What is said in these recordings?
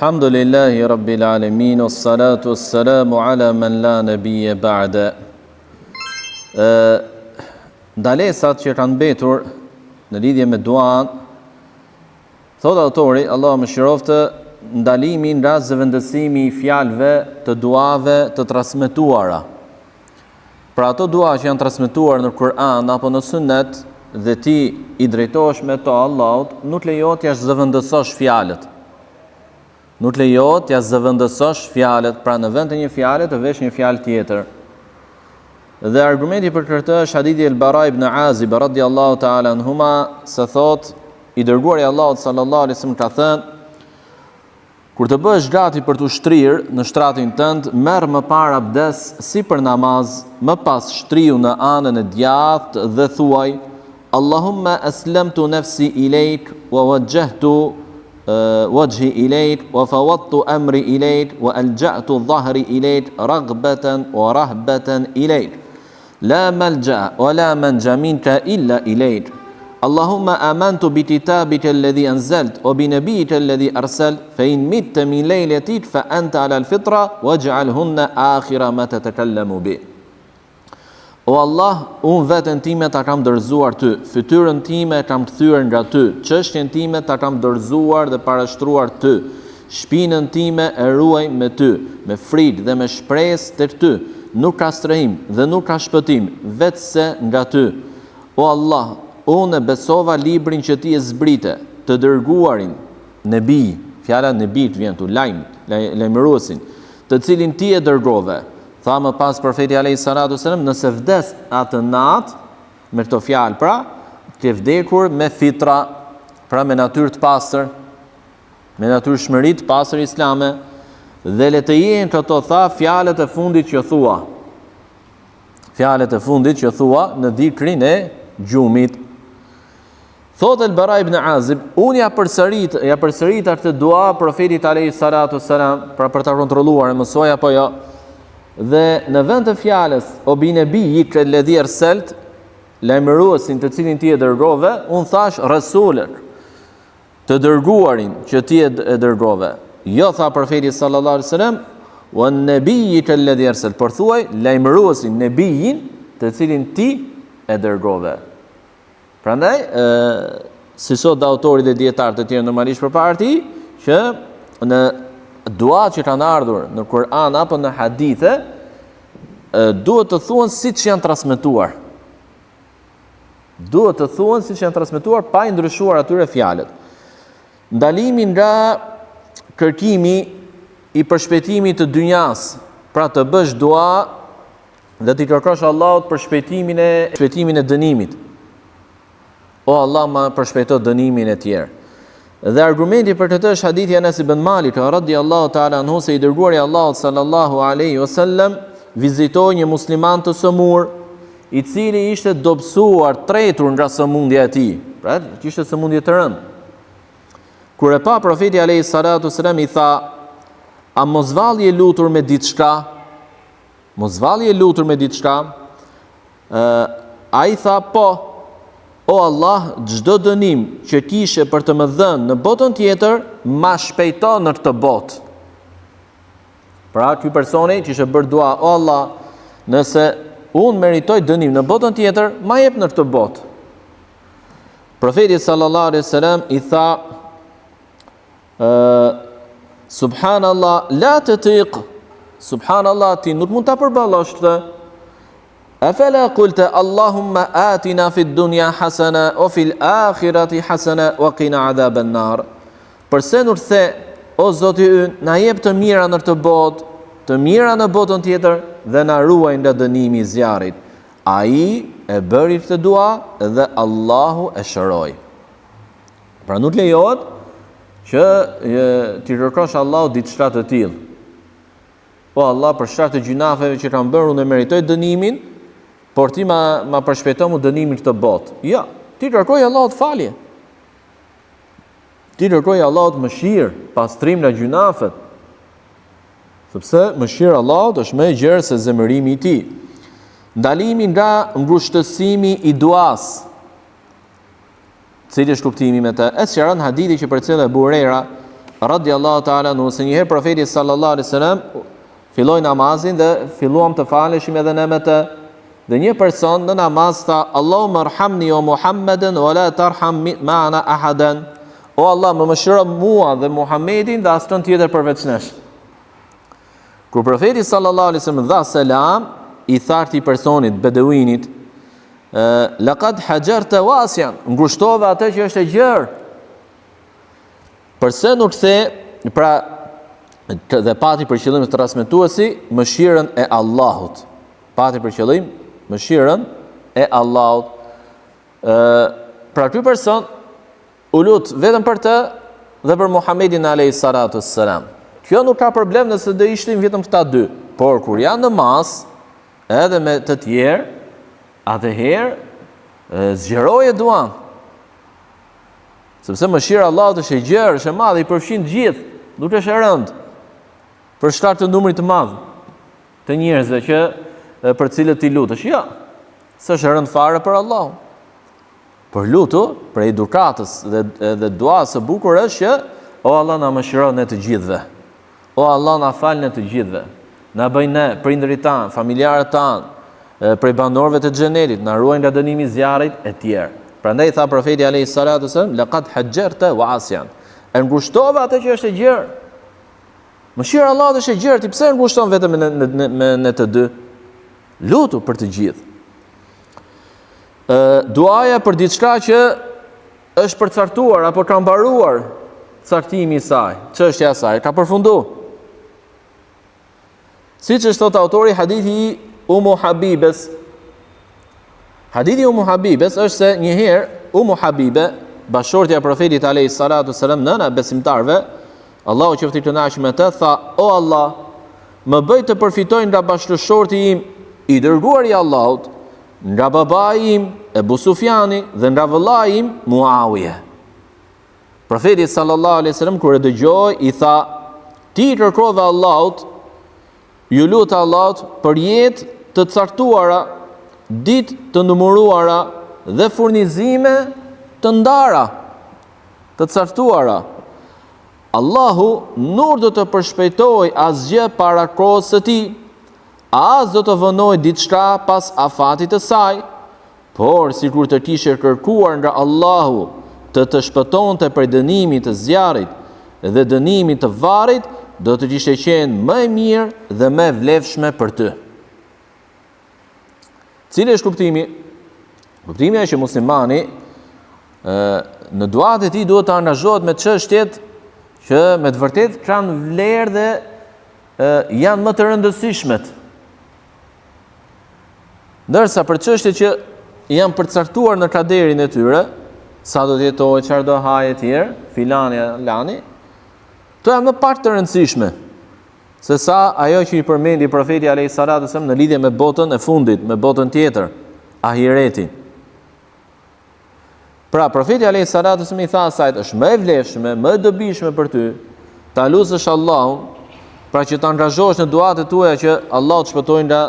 Alhamdulillahi Rabbil Alamin, wassalatu wassalamu ala man la nabiyya ba'da. Ndalesat që kanë mbetur në lidhje me duan, thot autori, Allah më shiroftë, ndalimi nga zëvendësimi i fjalëve të duave të transmetuara. Pra ato dua që janë transmetuar në Kur'an apo në Sunnet dhe ti i drejtohesh me to Allahut, nuk lejohet t'ja zëvendësosh fjalët. Nuk lejohet t'ja zëvendësosh fjalët, pra në vend të një fjale të vesh një fjalë tjetër. Dhe argumenti për këtë është hadithi el-Bara ibn Azib radhiyallahu ta'ala anhuma, se thot i dërguari i Allahut sallallahu alaihi wasallam ka thënë: kur të bësh gati për të ushtrirë në shtratin tënd, merr më parë abdes si për namaz, më pas shtriu në anën e djathtë dhe thuaj: Allahumma aslamtu nafsi ilejk wa wajjahtu wajhi ilejk wa fawadtu amri ilejk wa alja'tu dhahri ilejk raghbatan wa rahbatan ilejk la malja wa la manja minka illa ilejk. Allahumma amantu bi kitabika alladhi anzalt wa bi nabiyyika alladhi arsalt fa in mitta min laylatik fa anta ala alfitra waj'alhunna akhira ma tatakallamu bi. O Allah, unë veten time ta kam dorëzuar ty, fytyrën time kam kthyer nga ty, çështjen time ta kam dorëzuar dhe parashtruar ty, shpinën time e ruaj me ty, me frikë dhe me shpresë tek ty, nuk ka strehim dhe nuk ka shpëtim, vetëse nga ty. O Allah, unë besova librin që ti e zbrite, të dërguarin, nebi, fjala nebi vjen tu, lajmëruesin, të cilin ti e dërgove. Tha më pas profeti alayhi salatu wasallam, nëse vdes atë natë me këto fjalë, pra të vdekur me fitra, pra me natyrë të pastër, me natyrë shmëri të pastër islame, dhe le të jenë këto, tha, fjalët e fundit që thua. Fjalët e fundit që thua në dhikrin e gjumit. Thot el-Bara ibn Azib, unë ja përsërit atë dua profetit alayhi salatu wasallam, pra për ta kontrolluar e mësoj apo jo. Dhe në vend të fjalës o bi nebijik alladhi arsalt, lajmëruesin të cilin ti e dërgove, unë thash rasulek, të dërguarin që ti e dërgove. Jo, tha profeti sallallahu alaihi wasallam, wa nebijik alladhi arsalt, por thuaj lajmëruesin, nebijin të cilin ti e dërgove. Prandaj, si sot autorit dhe dietarët të tjerë normalisht përpara ti, që në dua që kanë ardhur në Kur'an apo në hadithe, duhet të thuhen siç janë transmetuar. Duhet të thuhen siç janë transmetuar pa i ndryshuar atyre fjalët. Ndalimi nga kërkimi i përshpejtimit të dynjas, pra të bësh dua dhe t'i kërkosh Allahut për shpejtimin e dënimit. O Allah, ma përshpejto dënimin e tjerë. Dhe argumenti për këtë është hadithi Anas ibn Malik radhiyallahu ta'ala anhu, se i dërguari i Allahut sallallahu alaihi wasallam vizitoi një musliman të sëmur, i cili ishte dobësuar, tretur nga sëmundja e tij. Pra, kishte sëmundje të rëndë. Kur e pa profeti alayhi salatu wasallam, i tha: "A mos valli e lutur me diçka?" Mos valli e lutur me diçka? Ai tha: "Po. O Allah, çdo dënim që kishe për të më dhënë në botën tjetër, ma shpejto në këtë botë." Pra, ky personi që ishte bërë dua: "O Allah, nëse unë meritoj dënim në botën tjetër, ma jep në këtë botë." Profeti sallallahu alaihi wasallam i tha: "Subhanallah, la tatiq." Subhanallah, ti nuk mund ta përballosh këtë. Afala qulta Allahumma atina fid dunya hasana wa fil akhirati hasana wa qina adhaban nar. Përse nuk the: o Zoti ynë, na jep të mira në këtë botë, të mira në botën tjetër dhe na ruaj nga dënimi i zjarrit. Ai e bëri këtë dua dhe Allahu e shëroi. Pra nuk lejohet që ti kërkosh Allahut diçka të tillë. O Allah, për shkak të gjunafeve që kam bërë, unë meritoj dënimin, por ti ma përshpejto mu dënimin këtë botë. Ja, ti kërkoj Allahut falje. Ti kërkoj Allahut mëshirë, pastrim nga gjunafet. Sepse mëshira e Allahut është më e gjerë se zemërimi i tij. Ndalimi nga ngushtësimi i duas. Cili është kuptimi me të? E sqaron hadithi që përcjell Abu Huraira radiallahu ta'ala anhu se njëherë profeti sallallahu alaihi wasallam filloi namazin dhe filluam të faleshim edhe ne me të. Dhe një person në namaz tha: Allahumma arhamni wa Muhammeden wa la tarham ma'ana ahadan. O Allah, më mëshiro mua dhe Muhammedin dhe asnjë tjetër përveç nesh. Kur profeti sallallahu alaihi wasallam dha selam, i tha këtij personit, beduinit, laqad hajarta wasian, ngushtove atë që është e gjerë. Përse nuk the, pra dhe pati për qëllim të transmetuesi mëshirën e Allahut. Pati për qëllim mëshirën e Allahut. Pra ky person u lut vetëm për të dhe për Muhammedin alayhi salatu wassalam. Kjo nuk ka problem nëse do ishtin vetëm këta dy, por kur janë në mas, edhe me të tjerë, atëherë zgjeroje duan. Sepse mëshira e Allahut është e gjerë, është e madhe, i përfshin të gjithë, nuk është e rëndë. Për shkak të numrit të madh të njerëzve që për cilët ti lutesh, jo. S'është e rëndë fare për Allahun. Për lutu, për edukatës dhe duas së bukur është që o Allah na mëshiron ne të gjithëve. O Allah na fal ne të gjithëve. Na bëj ne prindërit tanë, familjarët tanë, prej banorëve të xhenetit, na ruaj nga dënimi i zjarrit e tjerë. Prandaj tha profeti alayhi salatu wasallam, laqad hajjarta wa asian. E ngushtova atë që është e gjerë. Mëshira e Allahut është e gjerë, ti pse ngushton vetëm në të dy? Lutu për të gjithë. Duaja për diçka që është përcaktuar apo ka mbaruar caktimi i saj, çështja e saj, ka përfunduar. Siç është thot autori hadithi i Ummu Habibes. Hadithi i Ummu Habibes është se një herë Ummu Habibe, bashortja e profetit alayhi salatu wasalam, nëna e besimtarëve, Allahu qoftë i kënaqur me të, tha: O Allah, më bëj të përfitoj nga bashkëshorti im i dërguar i Allahut, nga babai im Ebu Sufjani dhe nga vëllai im Muawiya. Profeti sallallahu alaihi wasallam kur e dëgjoi i tha: Ti kërkove Allahut, ju lut Allahut për jetë të caktuara, ditë të numëruara dhe furnizime të ndara, të caktuara. Allahu nuk do të përshpejtoj asgjë para kohës së tij, as do të vënoj diçka pas afatit të saj, por sikur të kishe kërkuar nga Allahu të shpëtonte prej dënimit të zjarrit dhe dënimit të varrit, do të kishte qenë më e mirë dhe më e vlefshme për ty. Cili është kuptimi? Kuptimi është që muslimani në duat e tij duhet të angazhohet me çështjet që me të vërtet kanë vlerë dhe janë më të rëndësishmet. Ndërsa për çështjet që janë përcaktuar në kaderin e tyre, sa do të jetojë, çfarë do hajë etj, filani, lani, to janë më pak të rëndësishme se sa ajo që i përmendi profeti alayhi salatu wasallam në lidhje me botën e fundit, me botën tjetër, ahiretin. Pra, profeti alayhi salatu wasallam i tha asaj, është më e vlefshme, më e dobishme për ty ta lutësh Allahun, pra që të angazhohesh në duat e tuaja që Allahu të shpëtojë nga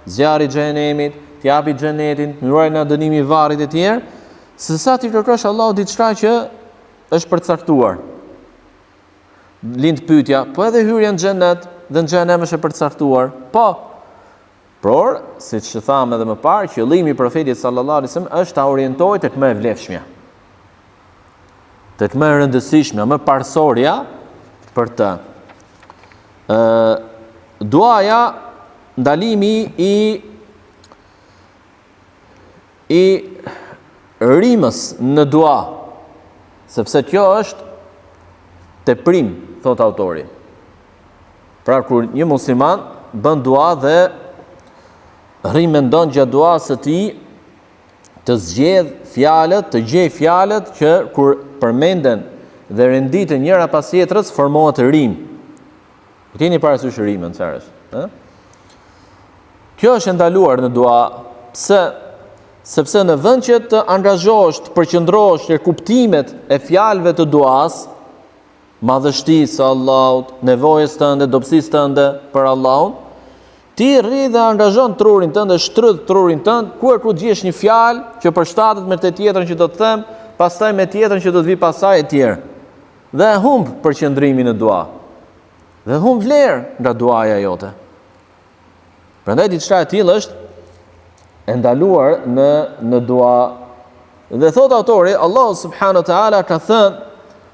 zjarri i xhenemit, të japi xhenetin, të ruaj nga dënimi i varrit e tjerë, se sa ti kërkosh Allahut diçka që është përcaktuar. Lind pyetja, po edhe hyrja në xhenet dhe në xhenem është e përcaktuar? Po. Por, siç e thamë edhe më parë, qëllimi i profetit sallallahu alaihi wasallam është ta orientojë tek më e vlefshmja, tek më e rëndësishmja, më parsorja për të. Duaja, ndalimi i rrimës në dua, sepse kjo është teprim, thot autori. Pra kur një musliman bën dua dhe mendon gjatë duas së tij të zgjedh fjalët, të gjej fjalët që kur përmenden dhe renditen njëra pas tjetrës formohet rim. Keni parasysh rimën çfarë është, Kjo është ndaluar në dua. Pse? Sepse në vend që të angazhohesh, të përqendrohesh në kuptimet e fjalëve të duas, madhështisë së Allahut, nevojës tënde, dobësisë tënde për Allahun, ti rri dhe angazhon trurin tënd, shtrydh trurin tënd, ku gjesh një fjalë që përshtatet me të tjetrën që do të them, pastaj me tjetrën që do të vi pasaj e tjerë. dhe humb përqendrimin në dua. Dhe humb vlerë nga duaja jote. Prandaj diçka e tillë është e ndaluar në dua. Dhe thot autori, Allahu subhanahu wa taala ka thënë: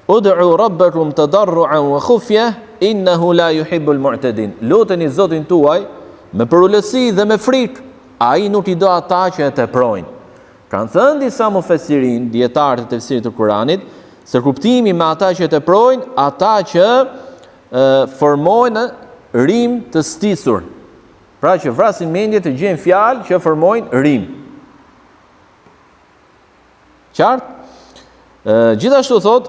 "Ud'u rabbakum tadarruan wa khufya, innahu la yuhibbul mu'tadin." Luteni Zotin tuaj me përulësi dhe me frikë, ai nuk i do ata që e teprojnë. Kanë thënë disa mufesirin, dietarët e tefsirit të Kuranit, se kuptimi me ata që e teprojnë, ata që formojnë rim të stisur. Pra që vrasin mendje të gjejnë fjalë që formojnë rim. Qartë? Gjithashtu thot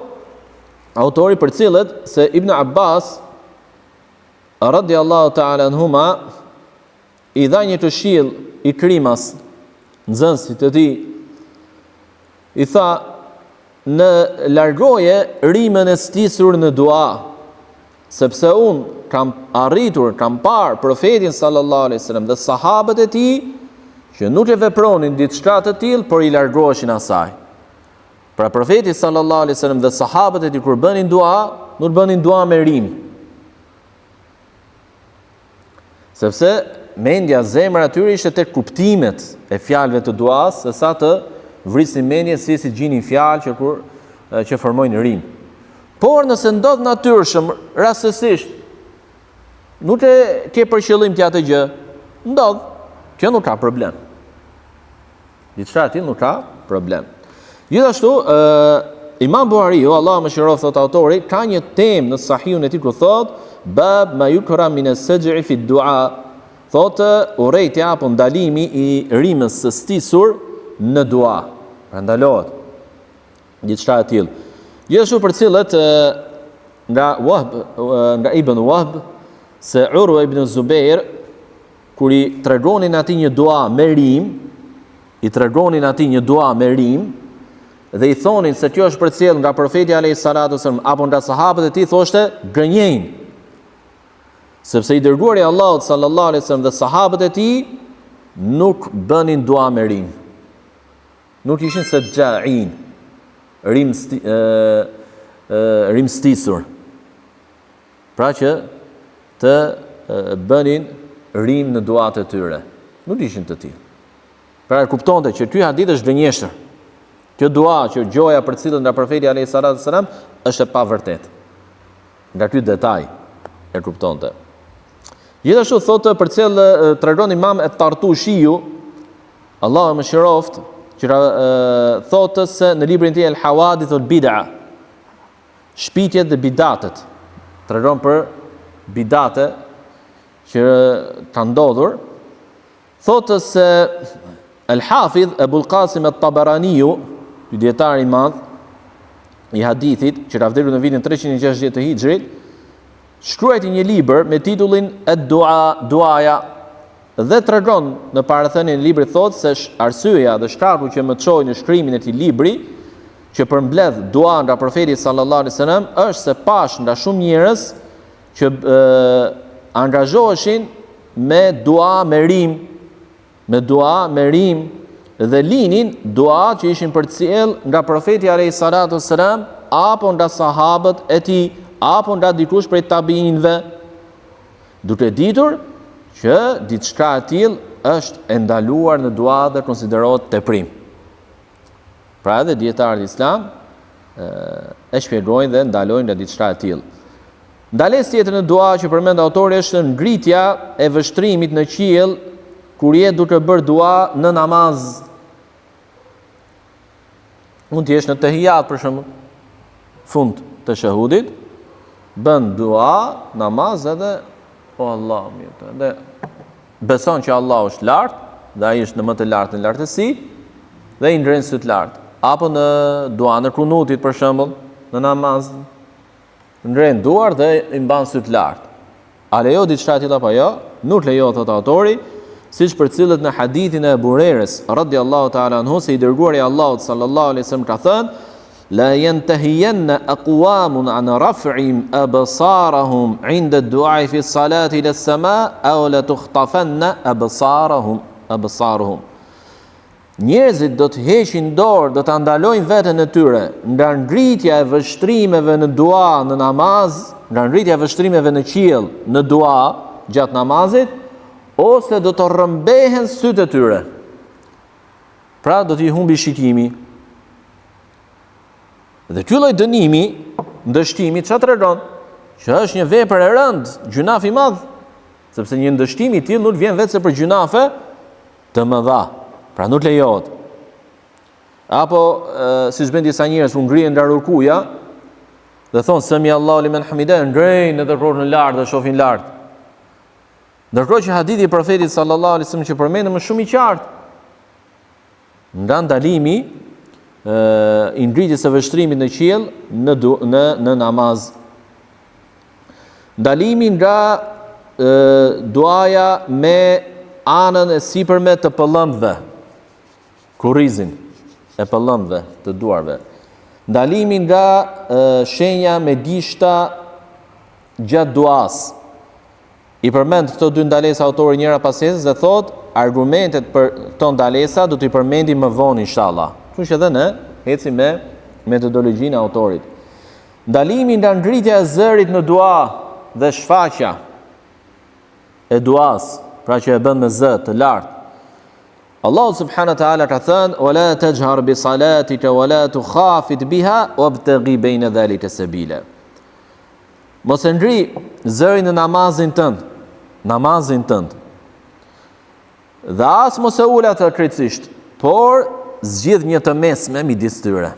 autori për cilët se Ibn Abbas radiallahu ta'ala anhuma i dha një këshill Ikrimas, nxënësit të tij, i tha: "Në largoje rimën e stisur në dua, sepse unë kam arritur, kam parë profetin sallallahu alaihi wasallam dhe sahabët e tij që nuk e vepronin diçka të tillë, por i largoheshin asaj." Pra profeti sallallahu alaihi wasallam dhe sahabët e tij kur bënin dua, nuk bënin dua me rim. Sepse mendja zemra atyre ishte tek kuptimet e fjalëve të duas, se sa të vrisin mendje si gjinin fjalë që formojnë rim. Por nëse ndodh natyrshëm, rastësisht, nuk e ke për qëllim ti atë gjë, ndodh që nuk ka problem. Diçka e tillë nuk ka problem. Gjithashtu, Imam Buhariu, Allah më shërof, thot autori, ka një temë në Sahihun e tij ku thot: "Bab ma yukra min as-saj'i fi ad-du'a." Thotë urrejtja apo ndalimi i rimës së stisur në dua. Pra ndalohet diçka e tillë. Gjithashtu për cilët nga Ibn Wahb se Urwa ibn Zubair kur i tregonin atij një dua me rim, dhe i thonin se kjo është përcjell nga profeti alayhis salatu wasallam apo nga sahabët e tij, thoshte gënjejnë. Sepse i dërguari i Allahut sallallahu alaihi wasallam dhe sahabët e tij nuk bënin dua me rim. Nuk ishin se xhain, rim stisur. Pra që të bënin rim në duat e tyre. Nuk ishin të tillë. Pra kuptonte që ky hadith është gënjeshtër. Kjo dua që gjoja për cilën nga profeti alayhis salatu wasallam është e pavërtetë. Nga ky detaj e kuptonte. Gjithashtu thotë për cilë tregon Imam et-Tartushiu, Allahu më shëroft, që thotë se në librin e tij El-Hawadith wal-Bid'a, shpitjet dhe bidatet, tregon për bidate që kanë ndodhur, thotë se El-Hafidh Ebul Qasim at-Tabaraniu, dietar i madh i hadithit, që ka vdekur në vitin 360 të Hijrit, shkruajti një libër me titullin Duaja, dhe tregon në parathënien e librit, thotë se arsyeja dhe shkaku që më çoi në shkrimin e këtij libri, që përmbledh dua nga profeti sallallahu alaihi wasallam, është se pash nga shumë njerëz që angazhoheshin me dua me rim, dhe linin dua që ishin përcjell nga profeti alayhis salatu wassalam apo nga sahabët e tij, apo nga dikush prej tabiinëve, duke ditur që diçka e tillë është e ndaluar në dua dhe konsiderohet teprim. Pra edhe dietarët islam e shpjegojnë dhe ndalojnë nga diçka e tillë. Ndalesë tjetër në dua që përmend autori është ngritja e vështrimit në qiell kur je duke bërë dua në namaz. Mund të jesh në tahiyat për shembull, fund të shahudit, bën dua, namaz edhe o Allah mirë, dhe beson që Allah është lart, dhe ai është në më të lartën lartësi, dhe i ngren syt lart. Apo në dua në kunutit për shembull, në namaz, ngren duar dhe i mban syt lart. A lejo diçka e tillë apo jo? Nuk lejo, thot autori, siç përcillet në hadithin e Abu Hurairës radhiyallahu ta'ala anhu, se i dërguari i Allahut sallallahu alaihi wasallam ka thënë: "La yantahiyanna aqwamun an raf'in absarahum 'inda ad-du'a fi as-salati ila as-sama' aw la tukhtafanna absaruhum." njerëzit do të heqin dorë, do të ndalojnë veten e tyre nga ngritja e vështrimeve në dua, në namaz, nga ngritja e vështrimeve në qiell, në dua gjatë namazit, ose do të rrëmbehen sytë e tyre. Pra do t'i humbi shikimi. Dhe ky lloj dënimi, ndështimi, çfarë tregon? Që është një vepër e rëndë, gjunaf i madh, sepse një ndështim i tillë nuk vjen vetëm për gjunafe të mëdha. Pra nuk lejohet. Apo siç bën disa njerëz u ngrihen nga rukuja dhe thon sami Allahu limen hamide, ngrehin edhe rror në lart dhe shohin lart. Ndërkohë që hadithi i profetit sallallahu alaihi wasallam që përmendëm është shumë i qartë. Nga ndalimi i ngritjes së vështrimit në qiell në namaz. Ndalimi nga duaja me anën e sipërme të pëllëmbëve, kurrizin e pëllëmbëve të duarve. Ndalimi nga shenja me gishta gjatë duas. I përmend këto dy ndalesa autori njëra pas tjetrës dhe thot argumentet për këto ndalesa do t'i përmendim më vonë inshallah. Kështu që edhe ne ecim me metodologjinë e autorit. Ndalimi nga ngritja e zërit në dua dhe shfaqja e duas, pra që e bën me zë të lartë. Allahu subhanahu wa taala ka thënë: "Wala tajhar bi salatika wala tukhafit biha wabtaghi bayna dhalika sabila." Mos e ngri zërin në namazin tënd. Dhe as mos e ul atë krejtësisht, por zgjidh një të mesme midis tyre.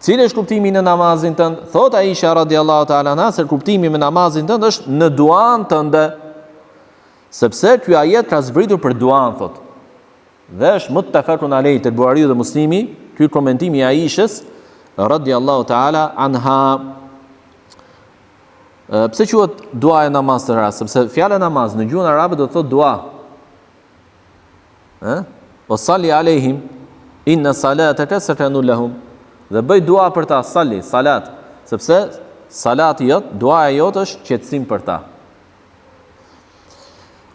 Cili është kuptimi në namazin tënd? Thot Aisha radhiyallahu ta'ala anha se kuptimi me namazin tënd është në duan tënde. Sepse ky ajet ka zbritur për duan, thot. Dhe është muttafaqun alayhi te Buhariu dhe Muslimi, ky komentimi i Aishës radhiyallahu ta'ala anha. Pse quhet dua e namaz të rast? Sepse fjala namaz në gjuhën arabe do të thotë dua. O salli alehim inna salataka sakanun lahum. Dhe bëj dua për ta, salli, salat, sepse salati jot, duaja jot është qetësim për ta.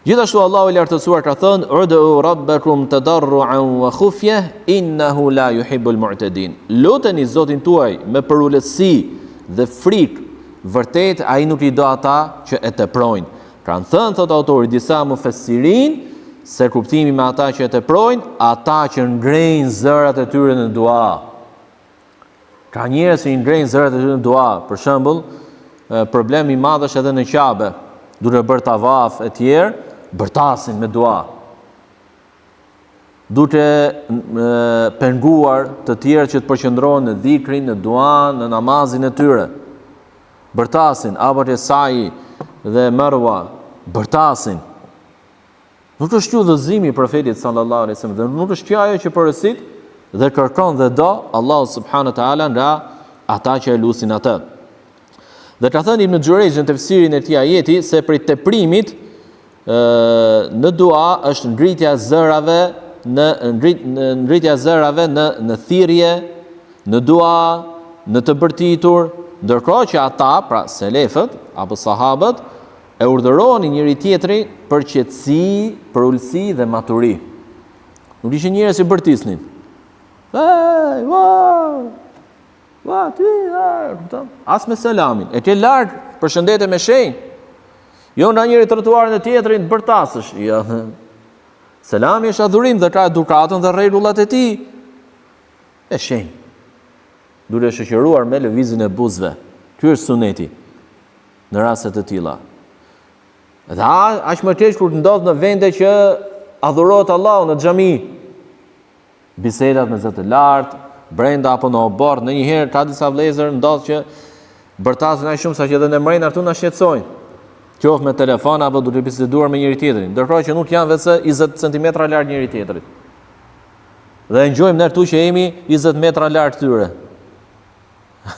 Gjithashtu Allahu i lartësuar ka thënë: "Ud'u rabbakum tadarruan wa khufya innahu la yuhibbul mu'tadin." Luteni Zotin tuaj me përulësi dhe frikë, vërtet ai nuk i do ata që e teprojnë. Kanë thënë, thot autori, disa mufessirin se kuptimi me ata që e teprojnë, ata që ngrejnë zërat e tyre në dua. Ka njerëz që i ngrejnë zërat e tyre në dua. Për shembull, problemi i madh është edhe në Qabe, duke bërë tavaf e tjerë, bërtasin me dua. Duke penguar të tjerë që të përqendrohen në dhikrin, në duan, në namazin e tyre. Bërtasin, apo të sa'i dhe Marwa, bërtasin. Nuk është kjo udhëzimi i profetit sallallahu alaihi wasallam, dhe nuk është kjo ajo që porositet dhe kërkon dhe do Allahu subhanahu wa taala nga ata që e lusin atë. Dhe ka thënë Ibn Xhurejh në tefsirin e këtij ajeti se për teprimit në dua është ngritja e zërave në thirrje, në dua, në të bërtitur, ndërkohë që ata, pra selefët apo sahabët, e urdhëronin njëri tjetrin për qetësi, për ulësi dhe maturi. Nuk ishin njerëz që bërtisnin. As me selamin. E ke larg, përshëndetje me shenjë. Jo nga njëri trotuarin e tjetrin të bërtasësh. Jo. Selami është adhurim dhe ka edukatën dhe rregullat e tij. E shenjë. Duhet të shoqëruar me lëvizjen e buzëve. Ky është suneti në raste të tilla. Dhe aq më keq kur ndodh në vende që adhurohet Allahu në xhami. Bisedat me zë të lartë, brenda apo në obor, ndonjëherë ka disa vëllezër ndodh që bërtasin aq shumë sa që edhe në mrenë artu na shqetësojnë. Qoftë me telefon apo duke biseduar me njëri tjetrin, ndërkohë që nuk janë vetë 20 cm larg njëri tjetrit. Dhe enjojmë ne këtu që jemi 20 metra larg tyre.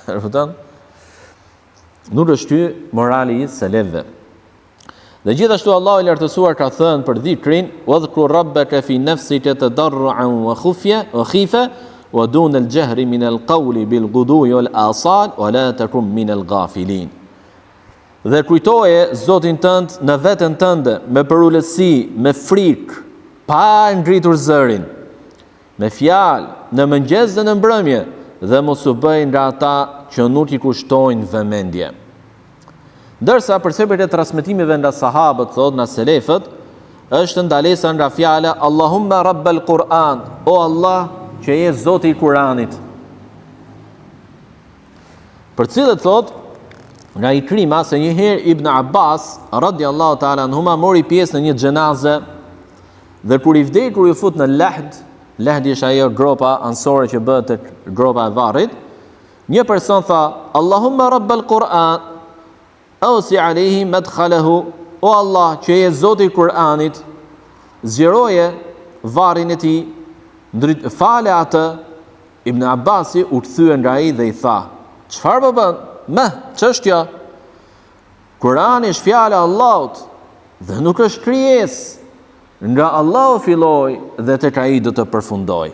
Kupton? Nuk është ky morali i selefëve. Dhe gjithashtu Allahu i lartësuar ka thënë për dhikrin: "Wadhkur rabbaka fi nafsika tadarruan wa khifa wa dun al-jahri min al-qawli bil-ghudwi wal-asal wa la takun min al-ghafilin." Dhe kujtoje Zotin tënd në veten tënde me përulësi, me frikë, pa ngritur zërin. me fjalë në mëngjes dhe në mbrëmje, dhe mos u bëjnë nga ata që nuk i kushtojnë vëmendje. Ndërsa për sa i përket transmetimeve nga sahabët, thot nga selefët, është ndalesa nga fjala Allahumma rabbal Quran, o Allah që je Zoti i Kuranit. Për cilët thot nga Ikrima se njëherë Ibn Abbas radiallahu ta'ala anhuma mori pjesë në një xhenaze dhe kur i vdekur ju fut në Lahd, Lahdi është ajo gropa ansore që bëhet tek gropa e varrit, një person tha Allahumma rabbal Quran ausi alayhi madkhalahu, o Allah që je Zoti i Kuranit, zgjeroje varrin e tij, fale atë. Ibn Abbasi u kthye nga ai dhe i tha, çfarë po bën? Ç'ështja? Kurani është fjala e Allahut dhe nuk është krijesë. Nga Allahu filloi dhe tek ai do të përfundoj.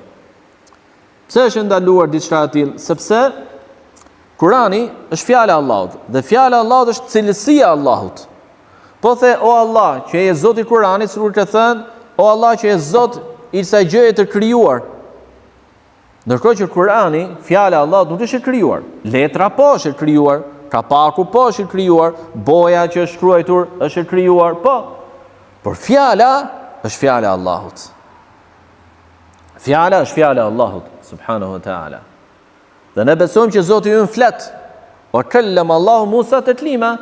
Pse është ndaluar diçka e tillë? Sepse Kurani është fjala e Allahut dhe fjala e Allahut është cilësia e Allahut. Po the o Allah që je Zoti i Kuranit, sikur të thënë o Allah që je Zot i kësaj gjëje të krijuar. Ndërkohë që Kurani, fjala e Allahut nuk është e krijuar. Letra po është e krijuar, kapaku po është e krijuar, boja që është shkruar është e krijuar, po. Por fjala është fjala e Allahut. Fjala është fjala e Allahut, subhanahu wa ta'ala. Dhe ne besojmë që Zoti ynë flet. Wa kallama Allahu Musa taklima.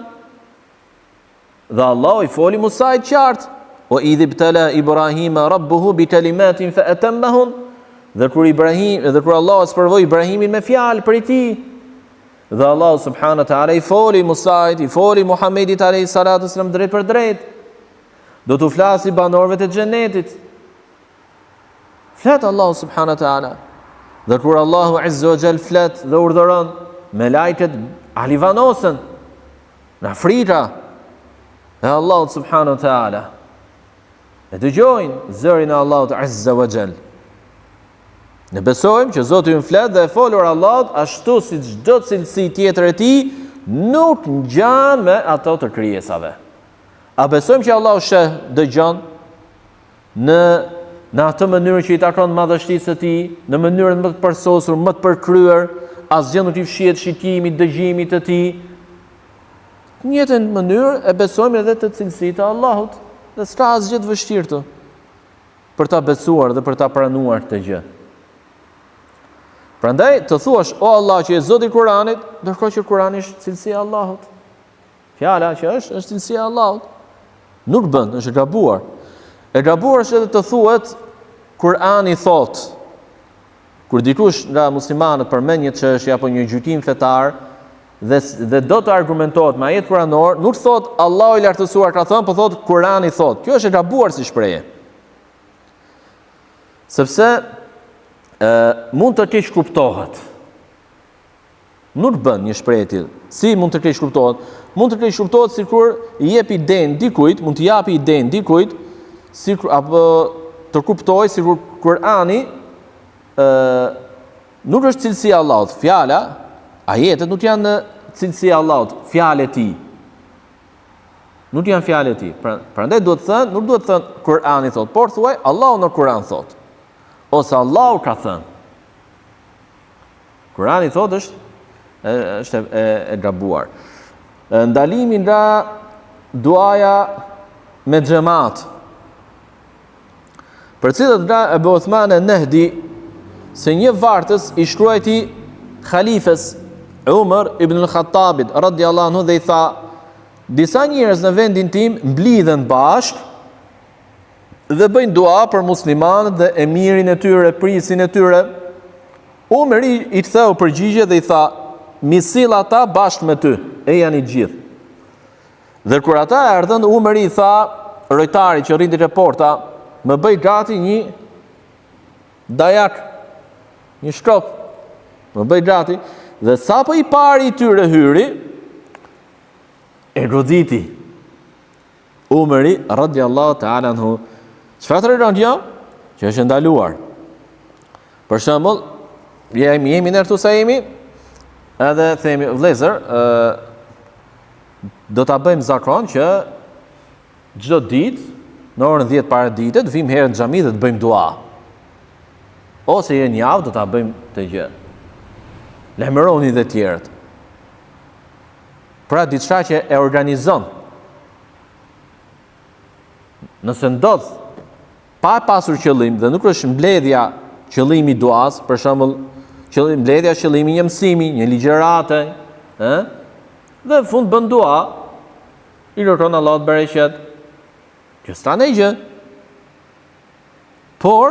Dhe Allahu i foli Musa i qartë. Wa idh ibtala Ibrahima rabbuhu bi kalimatin fa atammahun. Dhe kur Allahu sprovoi Ibrahimin me fjalë për i tij. Dhe Allahu subhanahu wa ta'ala i foli Musait, i foli Muhamedit alayhi salatu wasallam drejt për drejt. Do t'u flasi banorëve të xhenetit. Flet Allahu subhanahu wa ta'ala. Dhe kur Allahu azza wa jall flet dhe urdhëron, me lajket alivanosen në frika e Allahu subhanahu wa ta'ala. E dëgjojnë zërin e Allahut azza wa jall. Ne besojmë që Zoti ynë flet dhe e folur Allahut ashtu si çdo cilësi tjetër e tij nuk ngjan me ato të krijesave. A besojmë që Allahu sheh, dëgjon në atë mënyrë që i takon madhështisë së tij, në mënyrën më të përsosur, më të përkryer, asgjë nuk i fshihet shikimit, dëgjimit të tij. Në njëjtën mënyrë e besojmë edhe të cilësitë të Allahut, dhe s'ka asgjë të vështirë për ta besuar dhe për ta pranuar këtë gjë. Prandaj të thuash o Allah që je Zoti i Kuranit, ndërkohë që Kurani është cilësia e Allahut. Fjala që është cilësia e Allahut. Nuk bën, është e gabuar. E gabuar është edhe të thuhet Kurani thot. Kur dikush nga muslimanët përmend një çështje apo një gjykim fetar dhe do të argumentohet me ajet kuranor, nuk thot Allahu i lartësuar ka thënë, po thot Kurani thot. Kjo është e gabuar si shprehje. Sepse mund të keq kuptohet. Nuk bën një shprehje e tillë. Si mund të keq kuptohet? Mund të keq kuptohet sikur i jep iden dikujt, mund t'i japi iden dikujt, sikur apo të kuptoj sikur Kurani nuk është cilësia e Allahut. Fjala, ajetet nuk janë cilësia e Allahut, fjalët e tij. Nuk janë fjalët e tij. Prandaj duhet të thënë, nuk duhet të thënë Kurani thot, por thuaj Allahu në Kur'an thot. Ose Allahu ka thënë. Kurani thot është e gabuar. Ndalimi nga duaja me xhamat. Për cilët nga Ebu Uthman an-Nahdi se një vartës i shkruajti khalifes Umar ibn al-Khattabit radhiyallahu anhu dhe i tha: disa njerëz në vendin tim mblidhen bashkë dhe bëjnë dua për muslimanët dhe emirin e tyre, prisin e tyre. Umeri i ktheu përgjigje dhe i tha: mi sill ata bashkë me ty, e janë i gjithë. Dhe kur ata erdhën, Umeri i tha rojtari që rrinte te porta: më bëj gati një dajak, një shkop. Më bëj gati, dhe sapo i pari i tyre hyri, e goditi Umeri radhiyallahu ta'ala anhu. Çfarë tregon kjo? Që është ndaluar. Për shembull, jemi në këtu jemi, edhe themi vëllezër, do ta bëjmë zakon që çdo ditë në orën 10 para ditës të vim herë në xhami dhe të bëjmë dua. ose një javë do ta bëjmë të gjë. Lajmëroni dhe tjerët. Pra diçka që e organizon. Nëse ndodh pa pasur qëllim dhe nuk është mbledhja qëllimi i duas, për shembull, mbledhja qëllimi një mësimi, një ligjërate, dhe në fund bën dua, i lutron Allahut bereqet. Kjo s'ka ne gjë. Por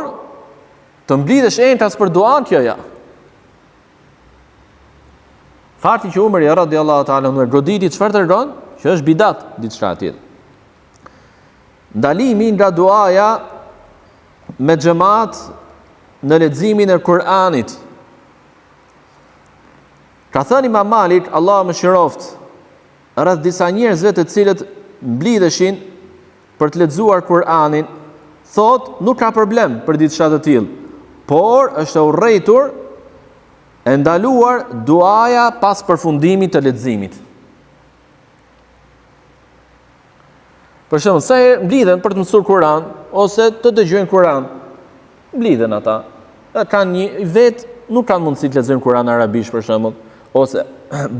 të mblidhesh entras për duan kjo ja. Fakti që Umeri radiallahu ta'ala anhu goditi çfarë tregon? Që është bidat diçka tjetër. Ndalimi nga duaja me xhamat në leximin e Kur'anit. Ka thënë Imam Malik, Allahu mëshiroft, rreth disa njerëzve të cilët mblidheshin për të lexuar Kur'anin, thot nuk ka problem për diçka të tillë, por është e urrëtur e ndaluar duaja pas përfundimit të leximit. Për shembull, sa herë mblidhen për të mësuar Kur'an ose të dëgjojnë Kur'an, mblidhen ata. Kanë një vet, nuk kanë mundësi të lexojnë Kur'an arabisht për shembull, ose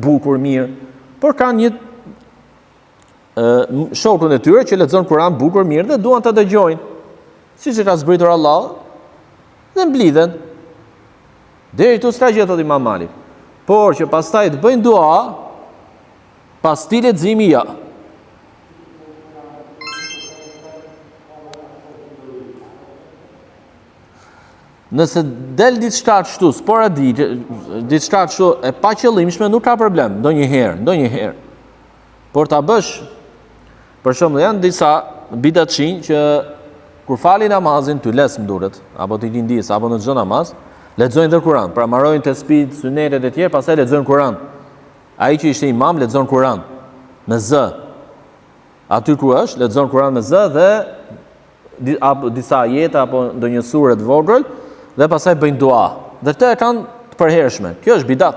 bukur mirë, por kanë një shokun e tyre që lexon Kur'an bukur mirë dhe duan ta dëgjojnë, siç e ka zbritur Allah, dhe mblidhen. Deri tu s'ka gjë, thot Imam Malik. Por që pastaj të bëjnë dua pas ti leximi ja. Nëse del diçka kështu, sporadike, diçka kështu e pa qëllimshme, nuk ka problem, ndonjëherë. Por ta bësh, për shembull, janë disa bidatçin që kur falin namazin, ty les më duret, apo ti lindis, apo në çdo namaz, lexojnë dhe Kur'an, pra marrojnë tespit, sunetet e tjerë, pastaj lexojnë Kur'an. Ai që ishte imam lexon Kur'an me z. Aty ku është, lexon Kur'an me z dhe apo disa ajete apo ndonjë sure të vogël, dhe pastaj bëjnë dua. Dhe këto e kanë të përhershme. Kjo është bidat.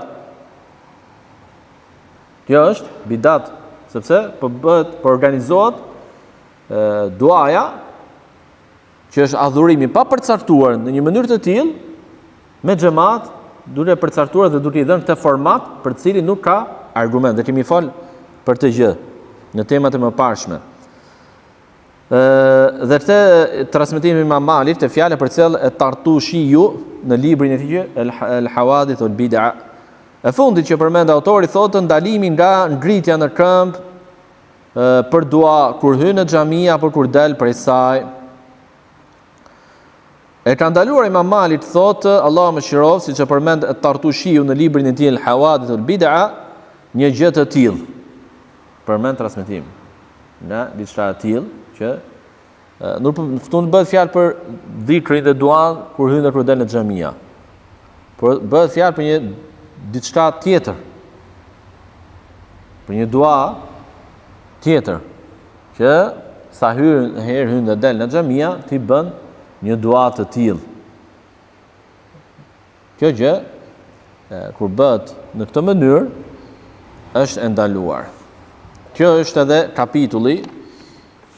Kjo është bidat, sepse po organizohet duaja, që është adhurimi pa përcaktuar në një mënyrë të tillë, me xhamat, duke përcaktuar dhe duke i dhënë këtë format për cilin nuk ka argument. Dhe kemi fol për të gjë në temat e mëparshme. Dhe këtë transmetimi i Imam Malit të fjalë për cilë e Tartushiu në librin e tij El Hawadith wal Bid'a. E fundit që përmend autori thotë ndalimi nga ngritja në këmbë për dua kur hyn në xhami apo kur del prej saj. E ka ndaluar Imam Malik, thotë Allahu mëshiroft, siç e përmend Tartushiu në librin e tij El Hawadith wal Bid'a, një gjë të tillë. Përmend transmetim nga diçka e tillë që nuk këtu nuk bëhet fjalë për dhikrin dhe duan kur hyn dhe kur del në xhamia. Por bëhet fjalë për një diçka tjetër. Për një dua tjetër që sa herë hyn dhe del në xhamia, ti bën një dua të tillë. Kjo gjë kur bëhet në këtë mënyrë është e ndaluar. Kjo është edhe kapitulli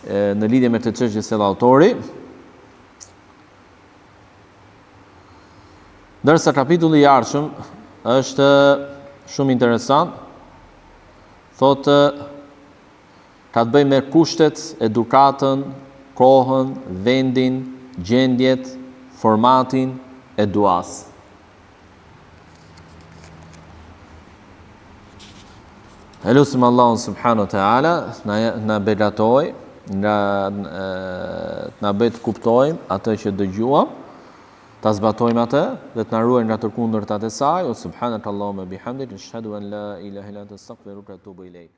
në lidhje me të çështjes së autori. Ndërsa kapitulli i ardhshëm është shumë interesant. Thotë ka të bëjë me kushtet, edukatën, kohën, vendin, gjendjet, formatin e duas. Elusim Allahun subhanahu wa taala na begatoj, na bëj të kuptojmë atë që dëgjuam, ta zbatojmë atë dhe të na ruajë nga të kundërtat e saj. Subhanakallahumma bihamdik, ashhadu an la ilaha illa anta astaghfiruka wa atubu ilaik.